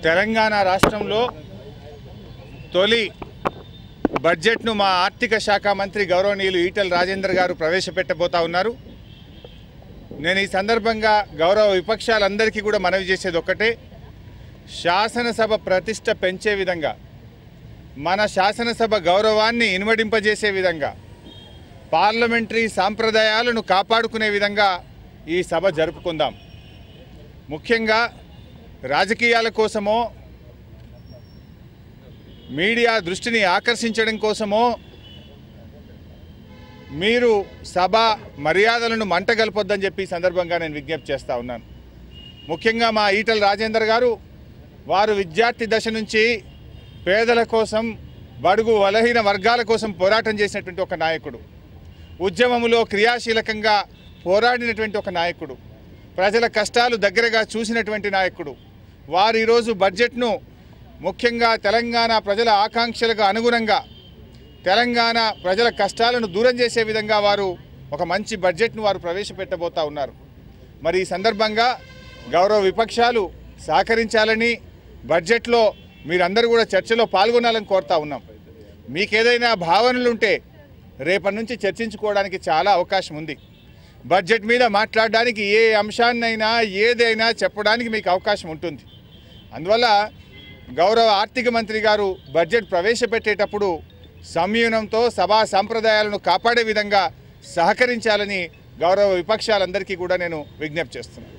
తెలంగాణ రాష్ట్రంలో తొలి బడ్జెట్ను మా ఆర్థిక శాఖ మంత్రి గౌరవనీయులు ఈటెల రాజేందర్ గారు ప్రవేశపెట్టబోతా ఉన్నారు. నేను ఈ సందర్భంగా గౌరవ విపక్షాలందరికీ కూడా మనవి చేసేది ఒక్కటే, శాసనసభ ప్రతిష్ట పెంచే విధంగా, మన శాసనసభ గౌరవాన్ని ఇనుమడింపజేసే విధంగా, పార్లమెంటరీ సాంప్రదాయాలను కాపాడుకునే విధంగా ఈ సభ జరుపుకుందాం. ముఖ్యంగా రాజకీయాల కోసమో మీడియా దృష్టిని ఆకర్షించడం కోసమో మీరు సభ మర్యాదలను మంటగల్పొద్దని చెప్పి ఈ సందర్భంగా నేను విజ్ఞప్తి చేస్తూ ఉన్నాను. ముఖ్యంగా మా ఈటెల రాజేందర్ గారు, వారు విద్యార్థి దశ నుంచి పేదల కోసం, బడుగు బలహీన వర్గాల కోసం పోరాటం చేసినటువంటి ఒక నాయకుడు, ఉద్యమంలో క్రియాశీలకంగా పోరాడినటువంటి ఒక నాయకుడు, ప్రజల కష్టాలు దగ్గరగా చూసినటువంటి నాయకుడు. వారు ఈరోజు బడ్జెట్ను ముఖ్యంగా తెలంగాణ ప్రజల ఆకాంక్షలకు అనుగుణంగా, తెలంగాణ ప్రజల కష్టాలను దూరం చేసే విధంగా వారు ఒక మంచి బడ్జెట్ను వారు ప్రవేశపెట్టబోతా ఉన్నారు. మరి ఈ సందర్భంగా గౌరవ విపక్షాలు సహకరించాలని, బడ్జెట్లో మీరందరూ కూడా చర్చలో పాల్గొనాలని కోరుతా ఉన్నాం. మీకేదైనా భావనలు ఉంటే రేపటి నుంచి చర్చించుకోవడానికి చాలా అవకాశం ఉంది. బడ్జెట్ మీద మాట్లాడడానికి ఏ అంశాన్నైనా ఏదైనా చెప్పడానికి మీకు అవకాశం ఉంటుంది. అందువల్ల గౌరవ ఆర్థిక మంత్రి గారు బడ్జెట్ ప్రవేశపెట్టేటప్పుడు సంయమనంతో సభా సంప్రదాయాలను కాపాడే విధంగా సహకరించాలని గౌరవ విపక్షాలందరికీ కూడా నేను విజ్ఞప్తి చేస్తున్నాను.